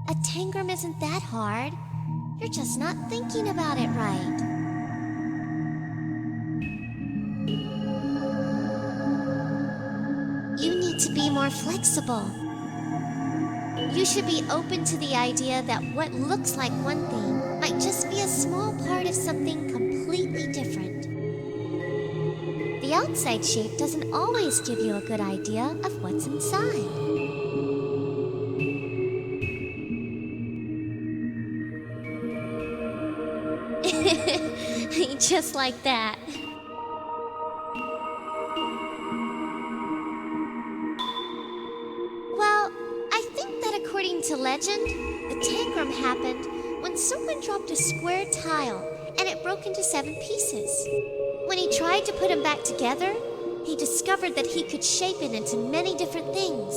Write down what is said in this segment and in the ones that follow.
A tangram isn't that hard. You're just not thinking about it right. You need to be more flexible. You should be open to the idea that what looks like one thing might just be a small part of something completely different. The outside shape doesn't always give you a good idea of what's inside. Just like that. Well, I think that according to legend, the tangram happened when someone dropped a square tile and it broke into 7 pieces. When he tried to put them back together, he discovered that he could shape it into many different things.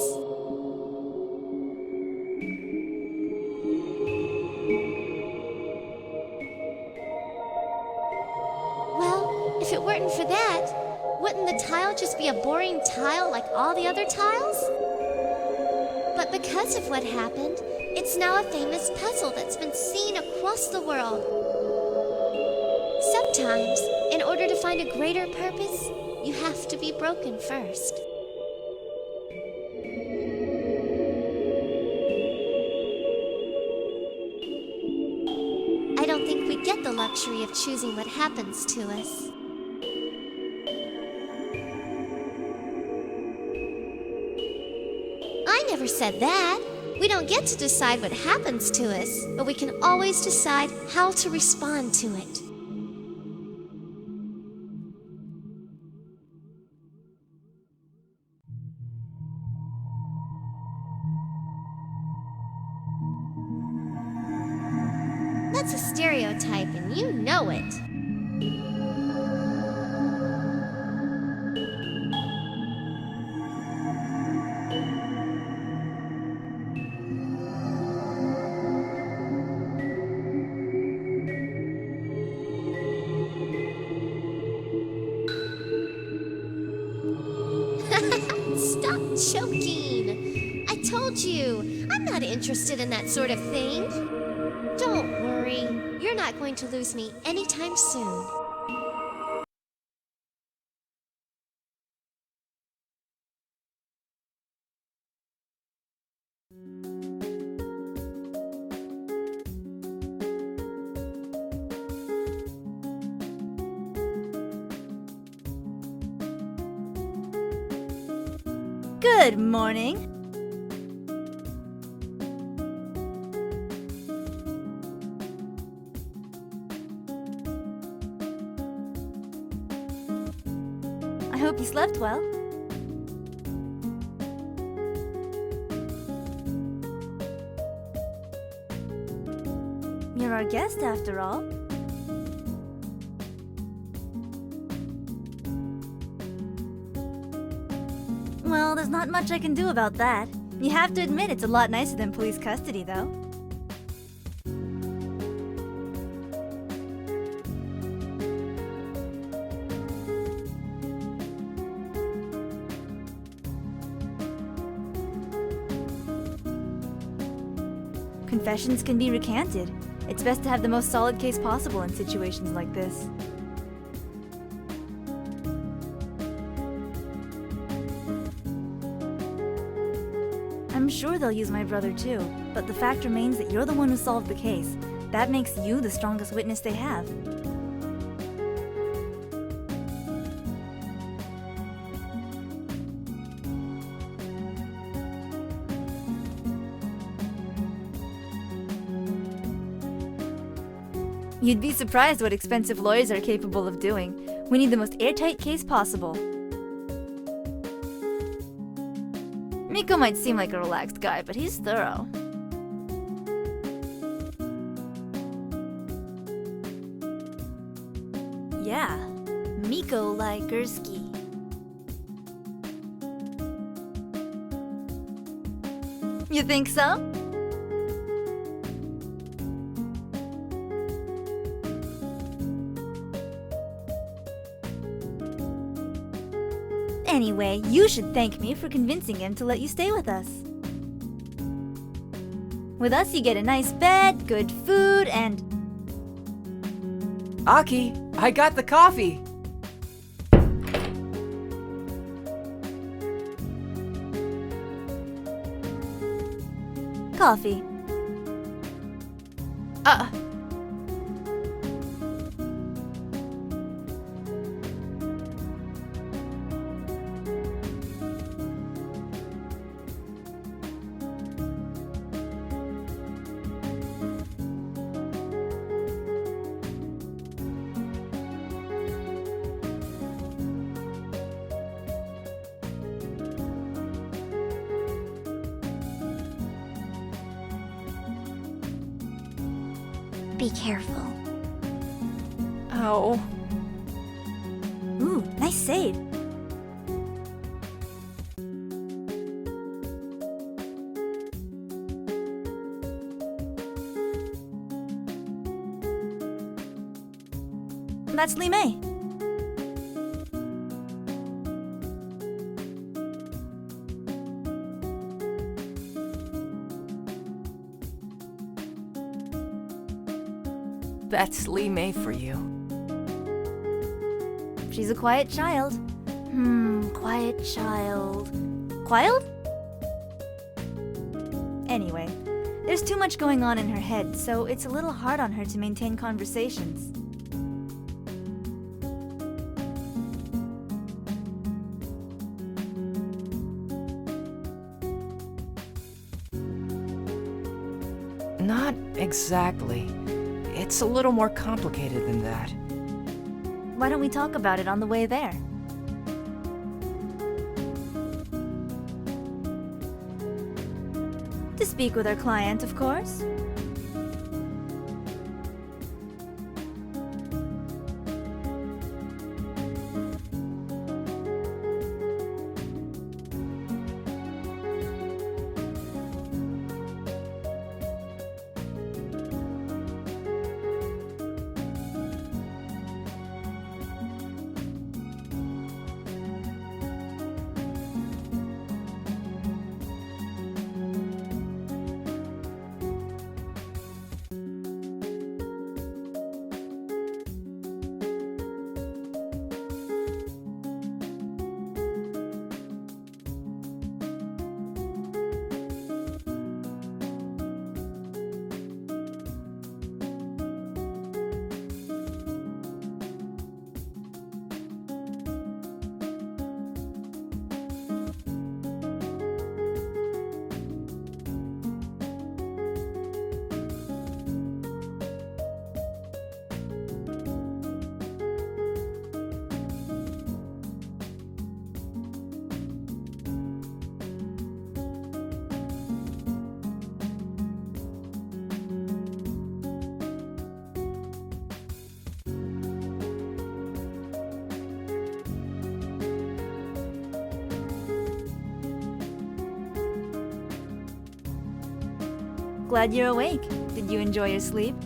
Well, if it weren't for that, wouldn't the tile just be a boring tile like all the other tiles? But because of what happened, it's now a famous puzzle that's been seen across the world. Sometimes, in order to find a greater purpose, you have to be broken first. I don't think we get the luxury of choosing what happens to us. I never said that. We don't get to decide what happens to us, but we can always decide how to respond to it. That's a stereotype, and you know it. Stop choking! I told you, I'm not interested in that sort of thing. Don't worry, you're not going to lose me anytime soon. Good morning. I hope you slept well. You're our guest after all. Well, there's not much I can do about that. You have to admit it's a lot nicer than police custody, though. Confessions can be recanted. It's best to have the most solid case possible in situations like this. I'm sure they'll use my brother too, but the fact remains that you're the one who solved the case. That makes you the strongest witness they have. You'd be surprised what expensive lawyers are capable of doing. We need the most airtight case possible. Miko might seem like a relaxed guy, but he's thorough. Yeah, Miko like Gursky. You think so? Anyway, you should thank me for convincing him to let you stay with us. With us, you get a nice bed, good food, and... Aki, I got the coffee! coffee. Be careful. Oh. Ooh, nice save. That's Li Mei. That's Li Mei for you. She's a quiet child. Quiet child. Quiet? Anyway, there's too much going on in her head, so it's a little hard on her to maintain conversations. Not exactly. It's a little more complicated than that. Why don't we talk about it on the way there? To speak with our client, of course. Glad you're awake. Did you enjoy your sleep?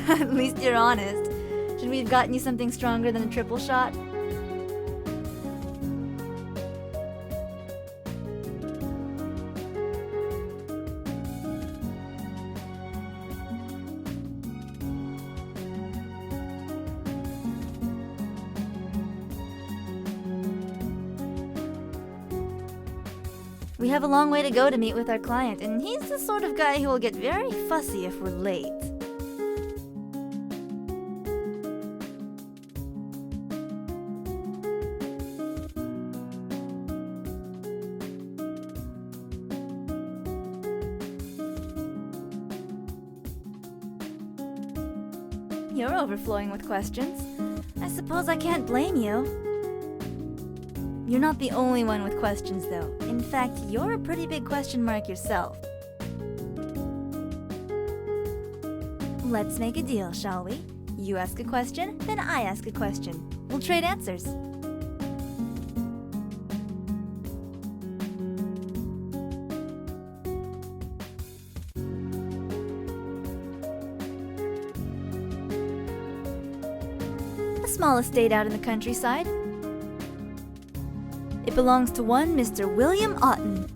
At least you're honest. Should we have gotten you something stronger than a triple shot? We have a long way to go to meet with our client, and he's the sort of guy who will get very fussy if we're late. You're overflowing with questions. I suppose I can't blame you. You're not the only one with questions, though. In fact, you're a pretty big question mark yourself. Let's make a deal, shall we? You ask a question, then I ask a question. We'll trade answers. small estate out in the countryside. It belongs to one Mr. William Otten.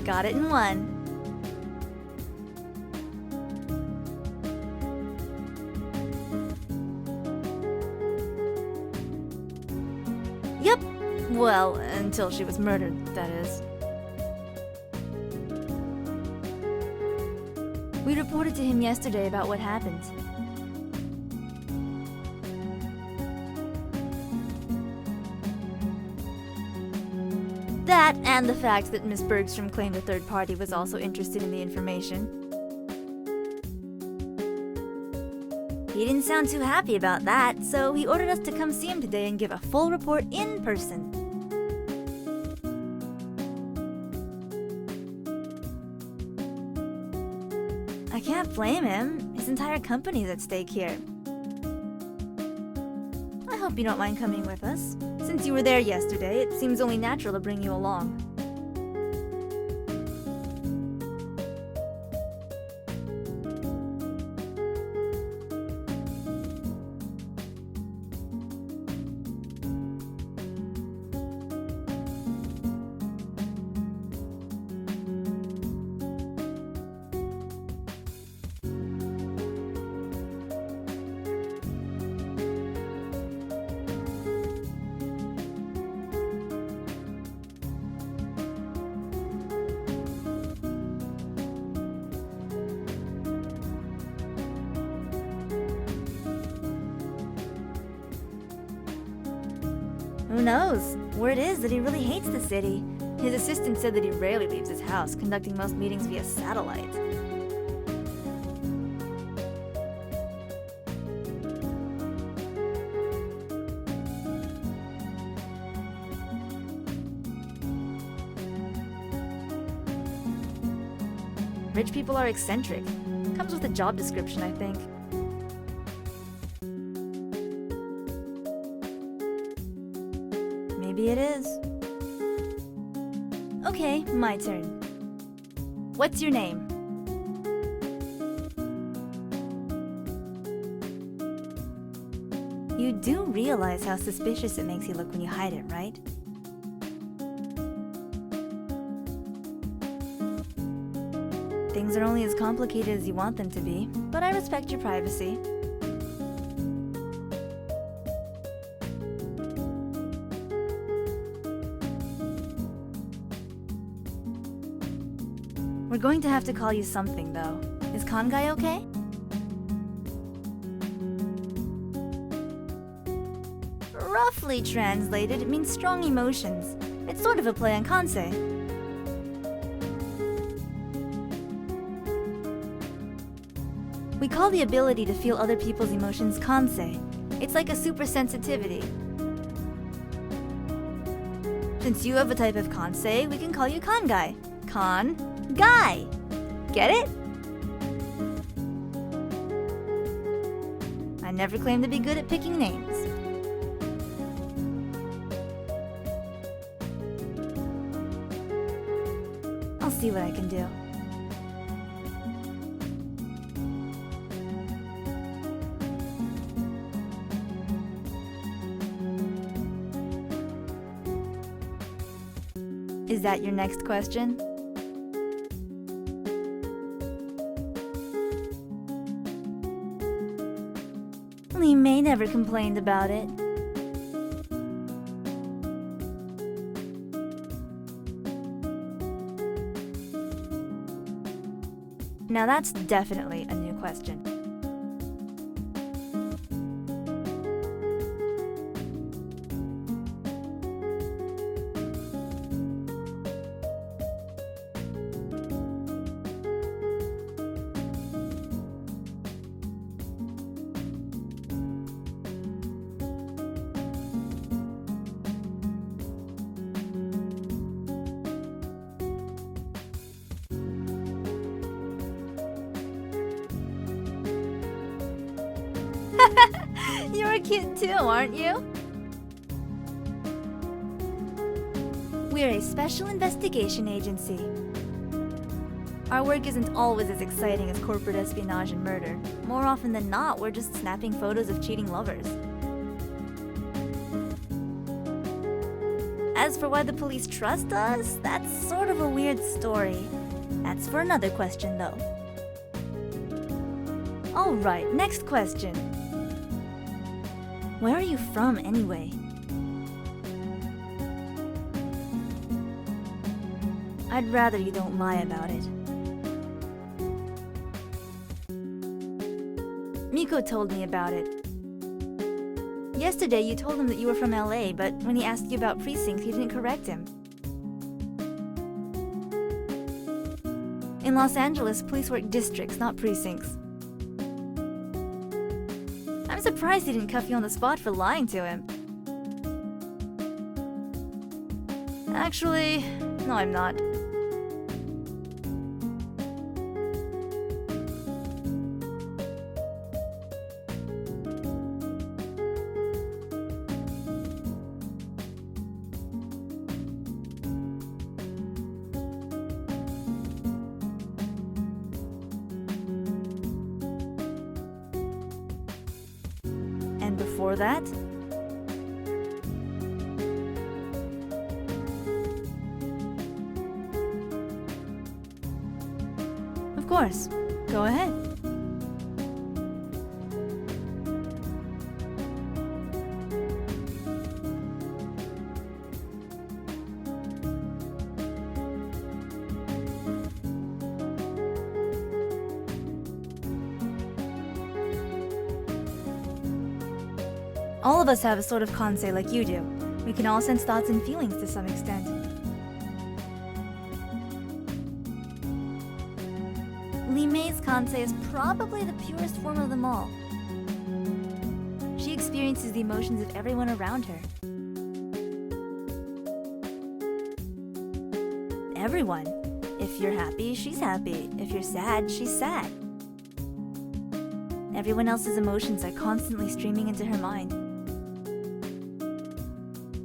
Got it in one. Yep. Well, until she was murdered, that is. We reported to him yesterday about what happened. That, and the fact that Miss Bergstrom claimed a third party was also interested in the information. He didn't sound too happy about that, so he ordered us to come see him today and give a full report in person. I can't blame him. His entire company's at stake here. I hope you don't mind coming with us. Since you were there yesterday, it seems only natural to bring you along. Who knows? Word is that he really hates the city. His assistant said that he rarely leaves his house, conducting most meetings via satellite. Rich people are eccentric. Comes with a job description, I think. Maybe it is. Okay, my turn. What's your name? You do realize how suspicious it makes you look when you hide it, right? Things are only as complicated as you want them to be, but I respect your privacy. We're going to have to call you something, though. Is Kansei okay? Roughly translated, it means strong emotions. It's sort of a play on Kansei. We call the ability to feel other people's emotions Kansei. It's like a super sensitivity. Since you have a type of Kansei, we can call you Kansei. Guy. Get it? I never claimed to be good at picking names. I'll see what I can do. Is that your next question? He may never complained about it. Now that's definitely a new question. You're a kid too, aren't you? We're a special investigation agency. Our work isn't always as exciting as corporate espionage and murder. More often than not, we're just snapping photos of cheating lovers. As for why the police trust us, that's sort of a weird story. That's for another question, though. Alright, next question. Where are you from, anyway? I'd rather you don't lie about it. Miko told me about it. Yesterday, you told him that you were from LA, but when he asked you about precincts, you didn't correct him. In Los Angeles, police work districts, not precincts. I'm surprised he didn't cuff you on the spot for lying to him. Actually, no, I'm not. And before that? Of course. Go ahead. All of us have a sort of Kansei like you do. We can all sense thoughts and feelings to some extent. Li Mei's Kansei is probably the purest form of them all. She experiences the emotions of everyone around her. Everyone. If you're happy, she's happy. If you're sad, she's sad. Everyone else's emotions are constantly streaming into her mind.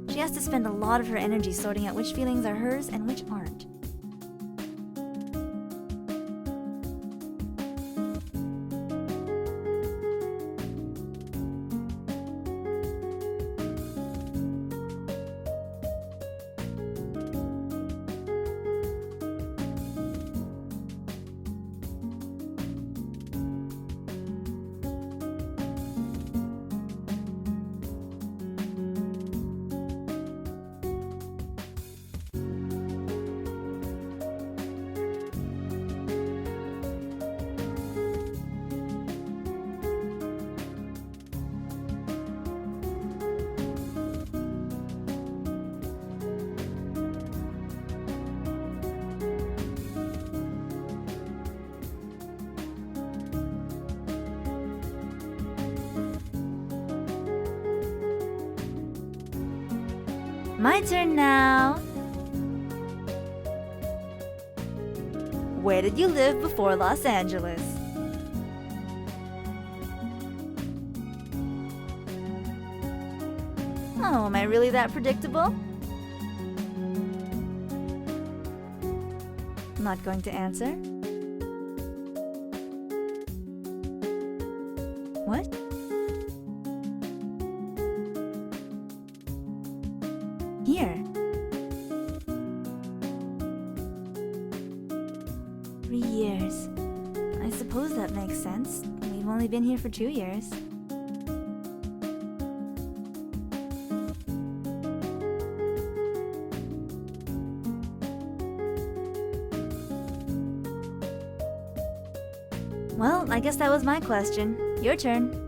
She has to spend a lot of her energy sorting out which feelings are hers and which aren't. My turn now. Where did you live before Los Angeles? Oh, am I really that predictable? Not going to answer. What? Here. 3 years. I suppose that makes sense. We've only been here for 2 years. Well, I guess that was my question. Your turn.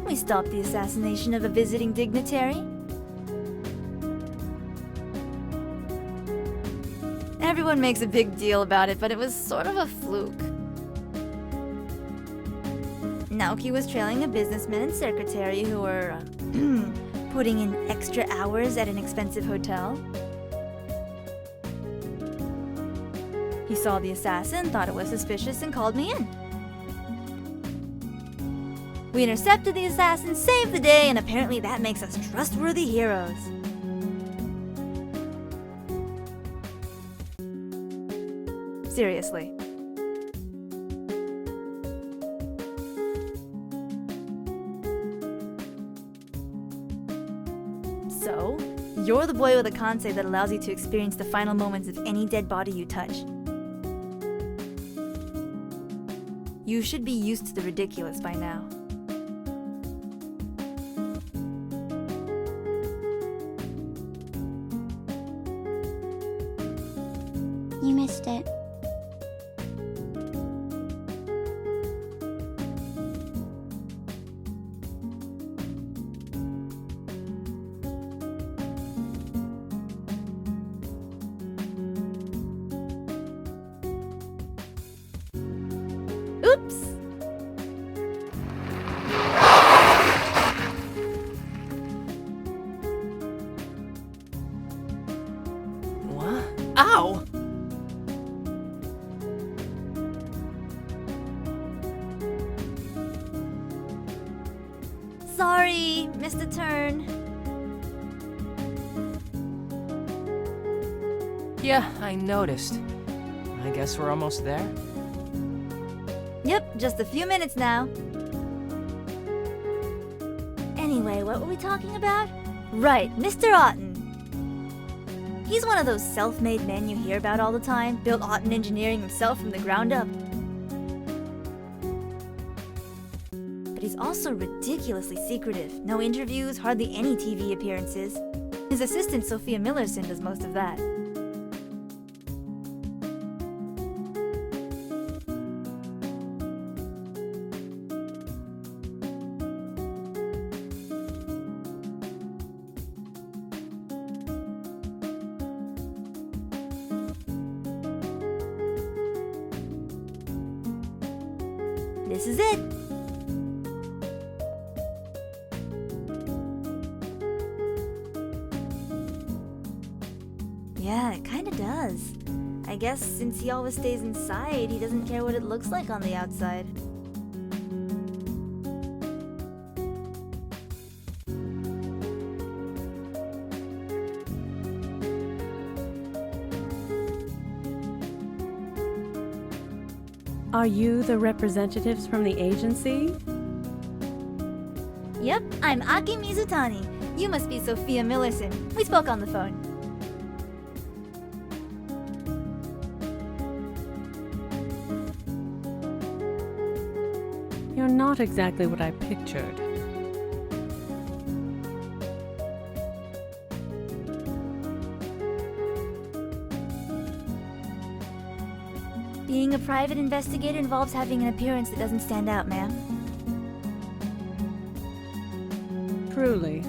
We stopped the assassination of a visiting dignitary. Everyone makes a big deal about it, but it was sort of a fluke. Naoki was trailing a businessman and secretary who were Putting in extra hours at an expensive hotel? He saw the assassin, thought it was suspicious, and called me in. We intercepted the assassin, saved the day, and apparently that makes us trustworthy heroes. Seriously. So, you're the boy with a Kansei that allows you to experience the final moments of any dead body you touch. You should be used to the ridiculous by now. You missed it. Oops! What? Ow! Sorry, missed a turn. Yeah, I noticed. I guess we're almost there. Yep, just a few minutes now. Anyway, what were we talking about? Right, Mr. Otten. He's one of those self-made men you hear about all the time, built Otten Engineering himself from the ground up. But he's also ridiculously secretive. No interviews, hardly any TV appearances. His assistant, Sophia Millerson, does most of that. This is it. Yeah, it kinda does. I guess since he always stays inside, he doesn't care what it looks like on the outside. Are you the representatives from the agency? Yep, I'm Aki Mizutani. You must be Sophia Millerson. We spoke on the phone. You're not exactly what I pictured. Being a private investigator involves having an appearance that doesn't stand out, ma'am. Truly.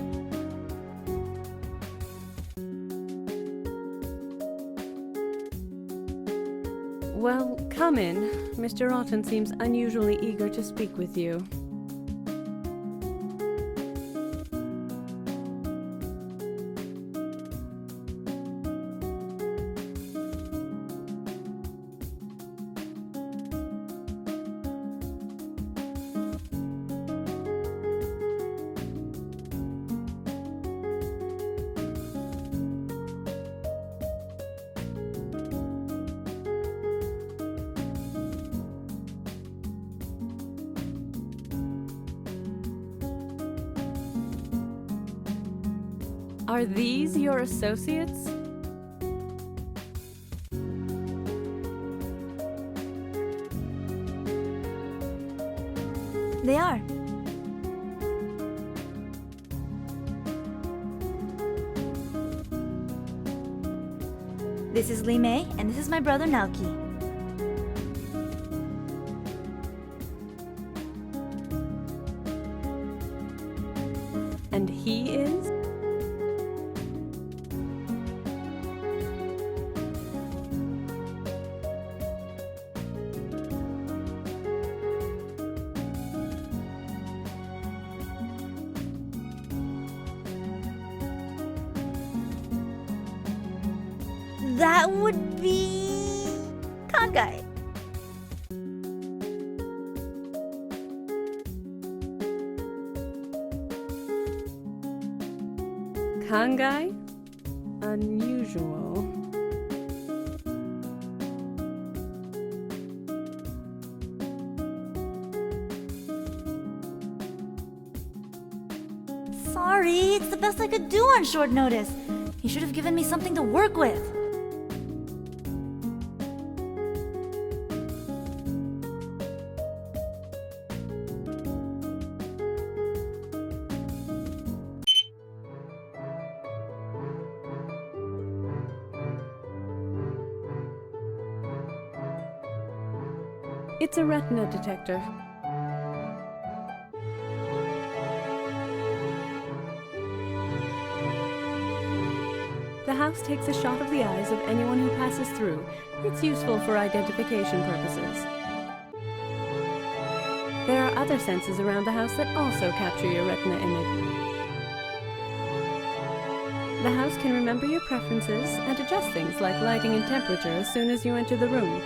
Well, come in. Mr. Otten seems unusually eager to speak with you. Are these your associates? They are. This is Lee Mei, and this is my brother Naoki. And he is? That would be... Kansei. Kansei? Unusual. Sorry, it's the best I could do on short notice. You should have given me something to work with. It's a retina detector. The house takes a shot of the eyes of anyone who passes through. It's useful for identification purposes. There are other sensors around the house that also capture your retina image. The house can remember your preferences and adjust things like lighting and temperature as soon as you enter the room.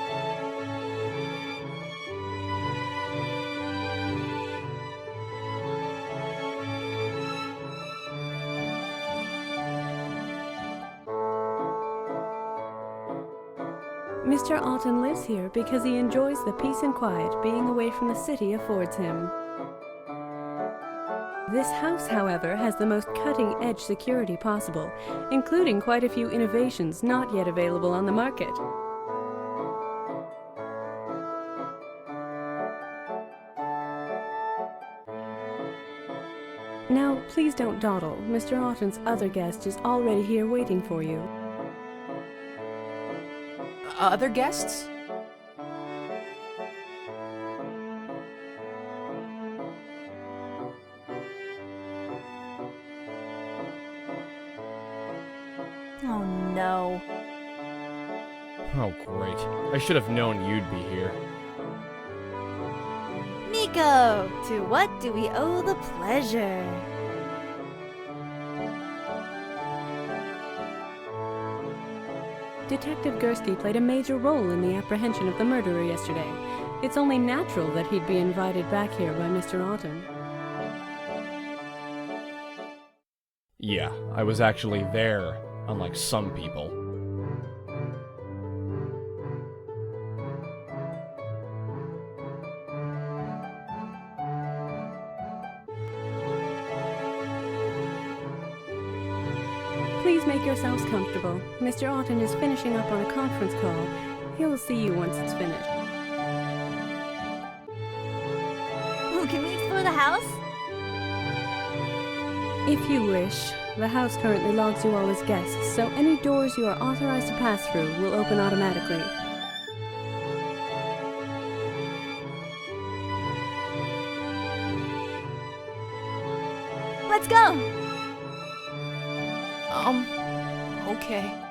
Mr. Alton lives here because he enjoys the peace and quiet being away from the city affords him. This house, however, has the most cutting-edge security possible, including quite a few innovations not yet available on the market. Now, please don't dawdle. Mr. Alton's other guest is already here waiting for you. Other guests? Oh no. Oh, great. I should have known you'd be here. Nico, to what do we owe the pleasure? Detective Gursky played a major role in the apprehension of the murderer yesterday. It's only natural that he'd be invited back here by Mr. Alton. Yeah, I was actually there, unlike some people. Please make yourselves comfortable. Mr. Alton is finishing up on a conference call. He'll see you once it's finished. Can we explore the house? If you wish. The house currently logs you all as guests, so any doors you are authorized to pass through will open automatically. Let's go! Okay.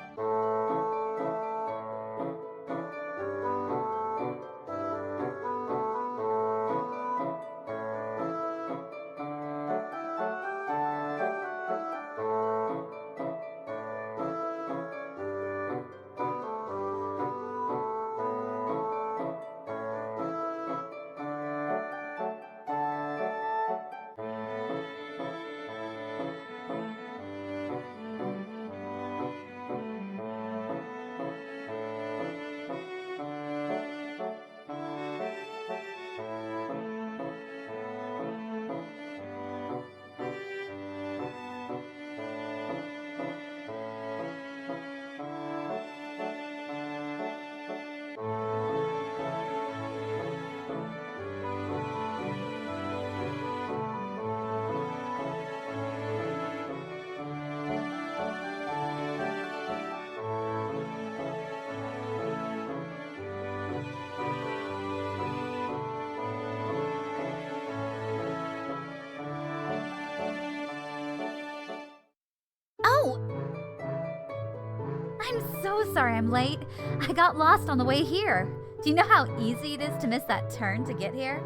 Oh! I'm so sorry I'm late. I got lost on the way here. Do you know how easy it is to miss that turn to get here?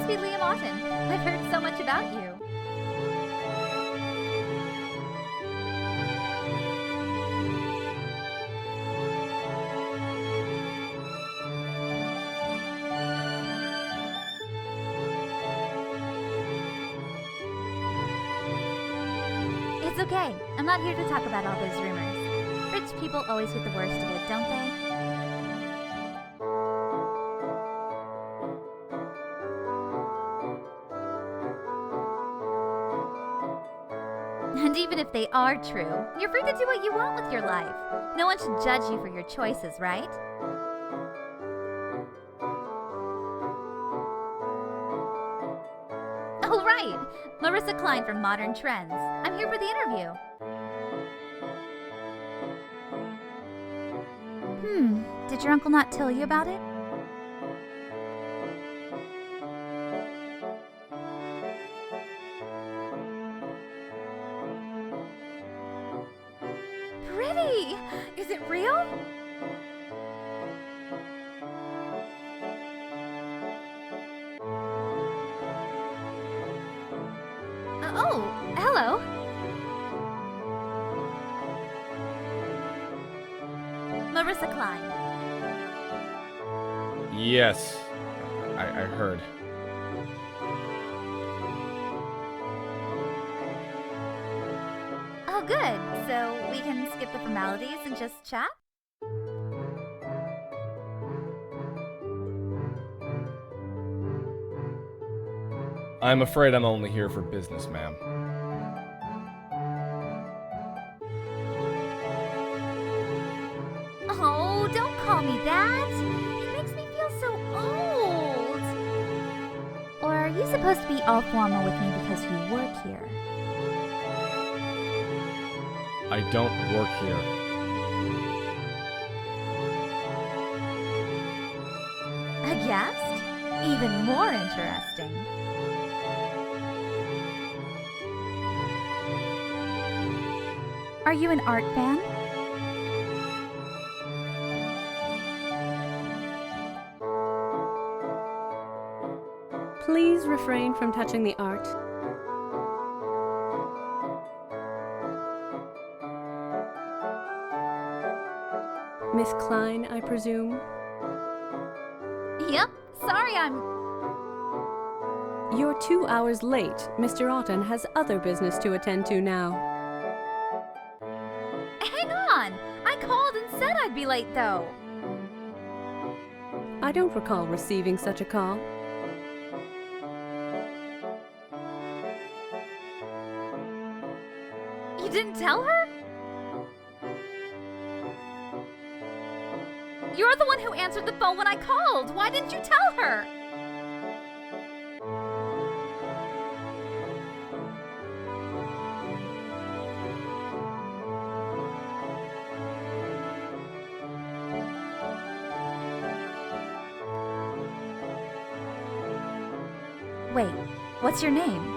must be Liam Otten. I've heard so much about you. It's okay. I'm not here to talk about all those rumors. Rich people always get the worst of it, don't they? And even if they are true, you're free to do what you want with your life. No one should judge you for your choices, right? Oh, right! Marissa Klein from Modern Trends. I'm here for the interview. Did your uncle not tell you about it? Pretty! Is it real? Oh, hello. Marissa Klein. Yes, I heard. Oh, good. So we can skip the formalities and just chat? I'm afraid I'm only here for business, ma'am. Oh, don't call me that. It makes me feel so old. Or are you supposed to be all formal with me because you work here? I don't work here. A guest? Even more interesting. Are you an art fan? Please refrain from touching the art. Miss Klein, I presume? Yep. Sorry, You're 2 hours late. Mr. Otten has other business to attend to now. Hang on! I called and said I'd be late, though. I don't recall receiving such a call. You didn't tell her? You're the one who answered the phone when I called. Why didn't you tell her? Wait, what's your name?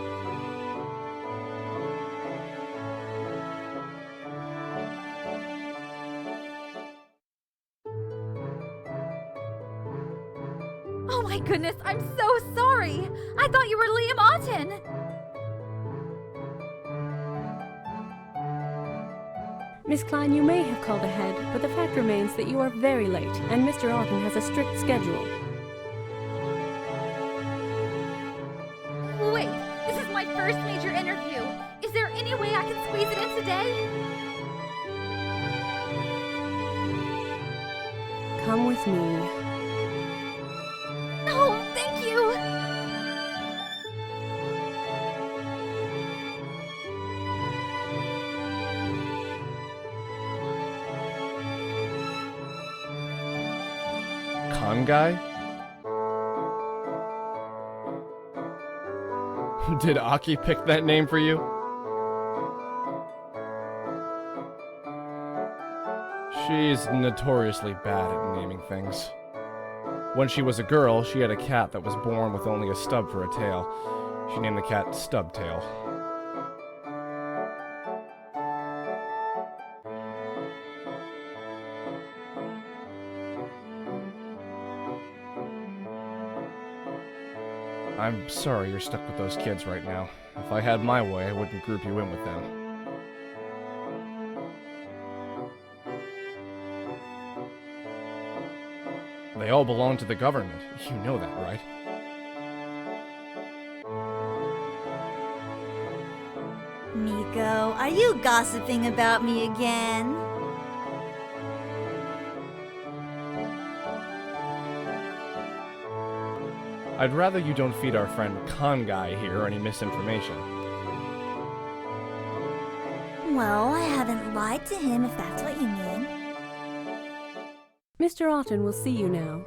Oh my goodness, I'm so sorry! I thought you were Liam Otten! Miss Klein, you may have called ahead, but the fact remains that you are very late, and Mr. Otten has a strict schedule. Wait, this is my first major interview. Is there any way I can squeeze it in today? Come with me. Oh, thank you! Con guy? Did Aki pick that name for you? She's notoriously bad at naming things. When she was a girl, she had a cat that was born with only a stub for a tail. She named the cat Stubtail. I'm sorry you're stuck with those kids right now. If I had my way, I wouldn't group you in with them. They all belong to the government. You know that, right? Miko, are you gossiping about me again? I'd rather you don't feed our friend Kansei here any misinformation. Well, I haven't lied to him, if that's what you mean. Mr. Otten will see you now.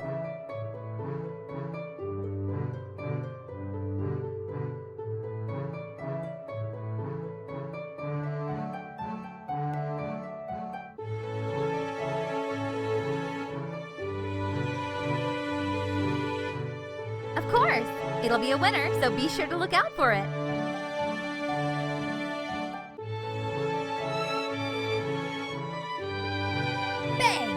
Of course! It'll be a winner, so be sure to look out for it. Bang!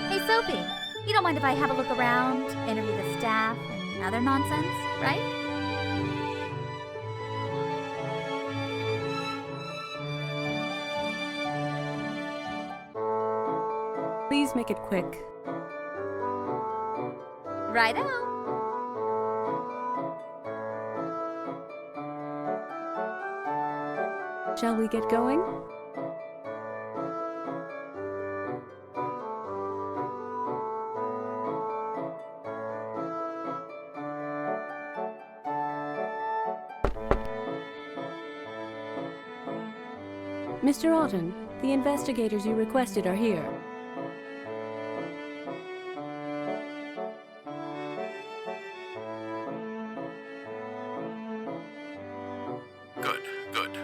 Hey, Sophie, you don't mind if I have a look around, interview the staff, and other nonsense, right? Please make it quick. Righto! Shall we get going? Mr. Otten, the investigators you requested are here. Good, good.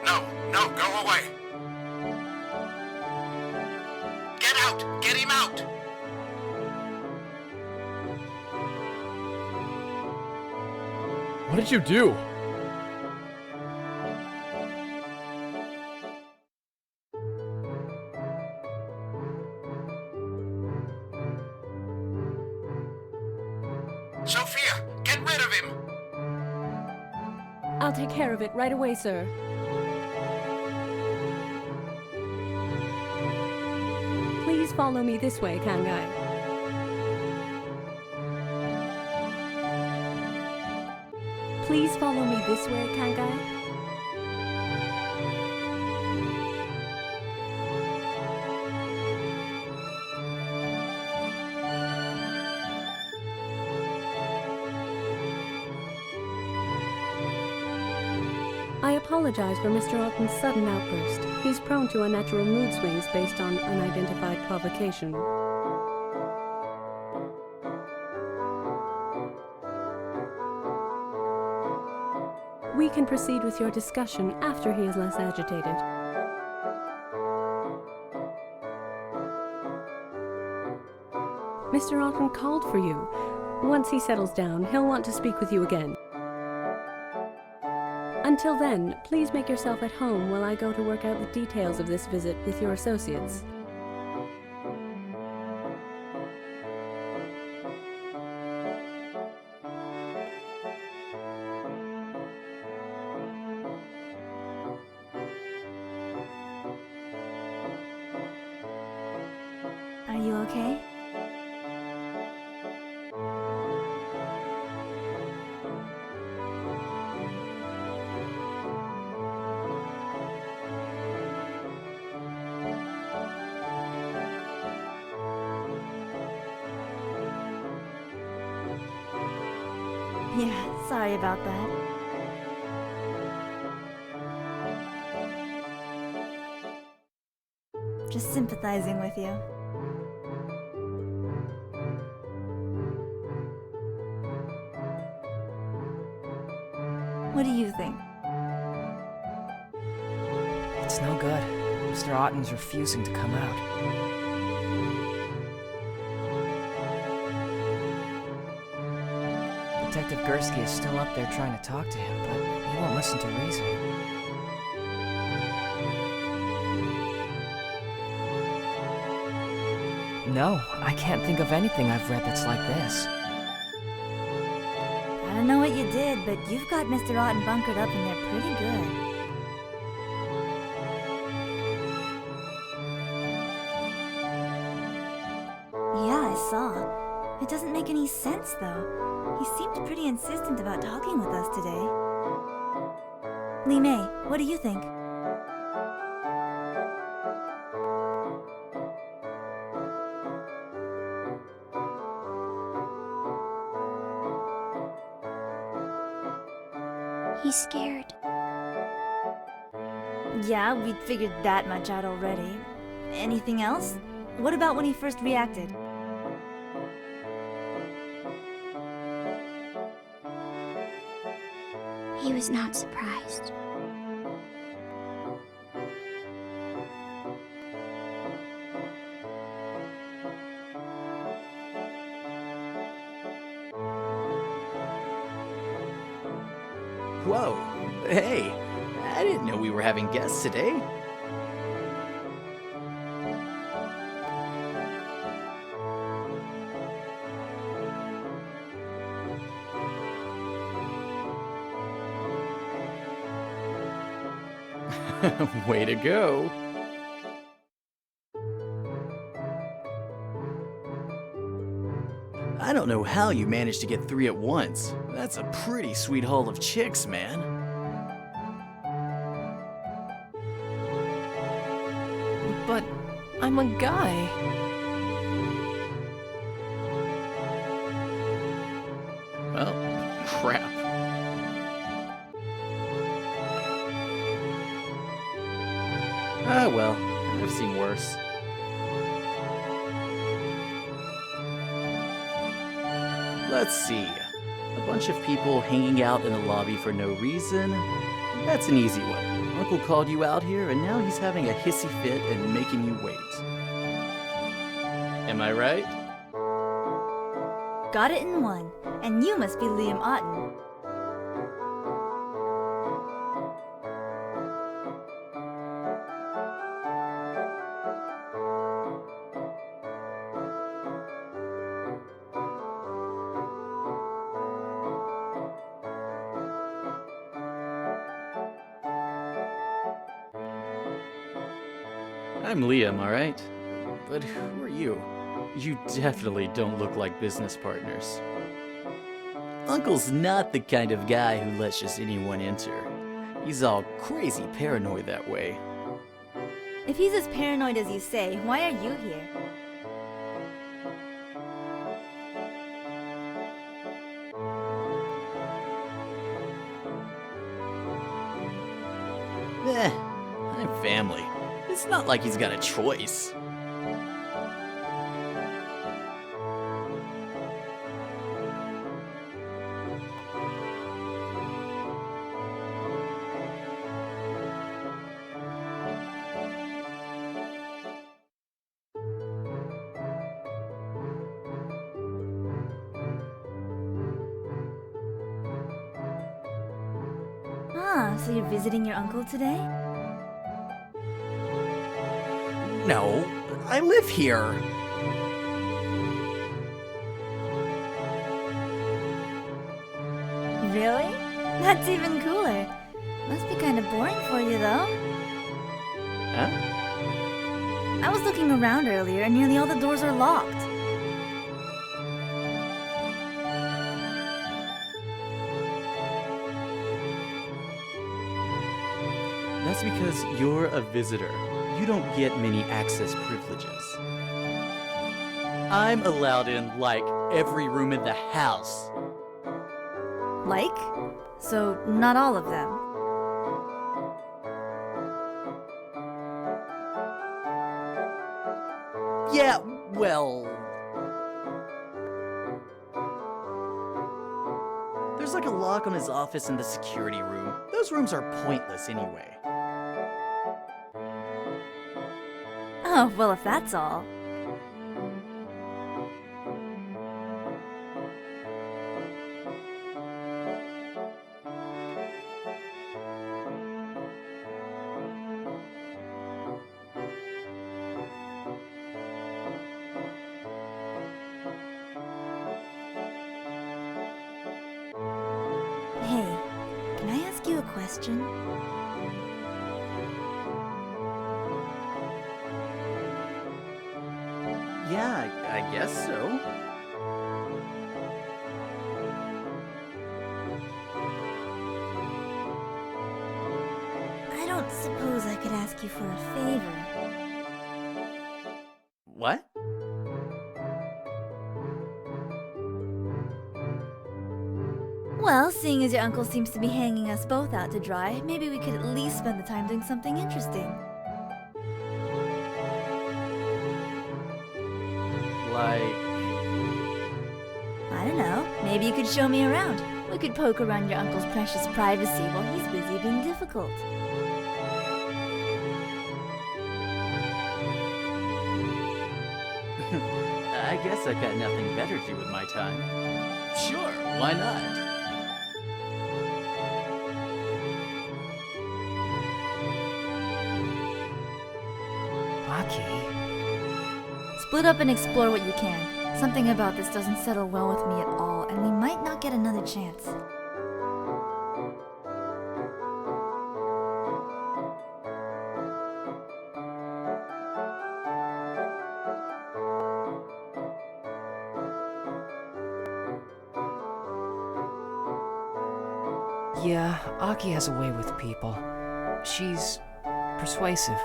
No, no, go away. Get out! Get him out! What did you do? Sophia, get rid of him! I'll take care of it right away, sir. Please follow me this way, Kansei. Please follow me this way, Kansei. I apologize for Mr. Otten's sudden outburst. He's prone to unnatural mood swings based on unidentified provocation. We can proceed with your discussion after he is less agitated. Mr. Otten called for you. Once he settles down, he'll want to speak with you again. Until then, please make yourself at home while I go to work out the details of this visit with your associates. Are you okay? Yeah, sorry about that. Just sympathizing with you. What do you think? It's no good. Mr. Otten's refusing to come out. Detective Gursky is still up there trying to talk to him, but he won't listen to reason. No, I can't think of anything I've read that's like this. I don't know what you did, but you've got Mr. Otten bunkered up in there pretty good. Yeah, I saw. It doesn't make any sense, though. He seemed pretty insistent about talking with us today. Lee May, what do you think? He's scared. Yeah, we'd figured that much out already. Anything else? What about when he first reacted? He was not surprised. Whoa, hey, I didn't know we were having guests today. Way to go. I don't know how you managed to get 3 at once. That's a pretty sweet haul of chicks, man. But I'm a guy. Well, crap. Ah, well, I've seen worse. Let's see. A bunch of people hanging out in the lobby for no reason. That's an easy one. Uncle called you out here, and now he's having a hissy fit and making you wait. Am I right? Got it in one. And you must be Liam Otten. I'm Liam, alright? But who are you? You definitely don't look like business partners. Uncle's not the kind of guy who lets just anyone enter. He's all crazy paranoid that way. If he's as paranoid as you say, why are you here? I'm family. It's not like he's got a choice. Ah, so you're visiting your uncle today? No, I live here. Really? That's even cooler. Must be kind of boring for you, though. Huh? I was looking around earlier, and nearly all the doors are locked. That's because you're a visitor. You don't get many access privileges. I'm allowed in, like, every room in the house. Like? So, not all of them. Yeah, well... There's like a lock on his office in the security room. Those rooms are pointless anyway. Oh, well, if that's all. question? Yeah, I guess so. I don't suppose I could ask you for a favor. What? Well, seeing as your uncle seems to be hanging us both out to dry, maybe we could at least spend the time doing something interesting. Like... I don't know, maybe you could show me around. We could poke around your uncle's precious privacy while he's busy being difficult. I guess I've got nothing better to do with my time. Sure, why not? Aki. Split up and explore what you can. Something about this doesn't settle well with me at all, and we might not get another chance. Yeah, Aki has a way with people. She's persuasive.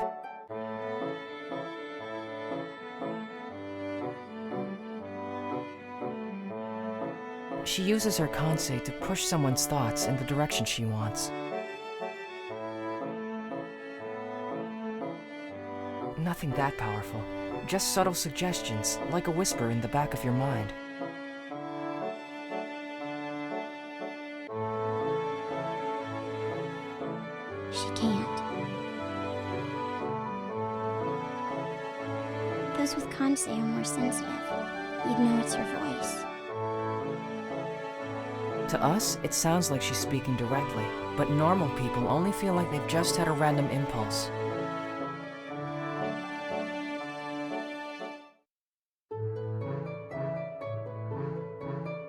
She uses her Kansei to push someone's thoughts in the direction she wants. Nothing that powerful. Just subtle suggestions, like a whisper in the back of your mind. She can't. Those with Kansei are more sensitive. You'd know it's her voice. To us, it sounds like she's speaking directly, but normal people only feel like they've just had a random impulse.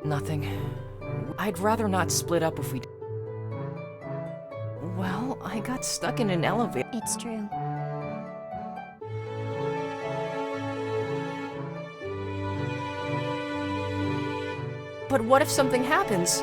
Nothing. I'd rather not split up if we... Well, I got stuck in an elevator. It's true. But what if something happens?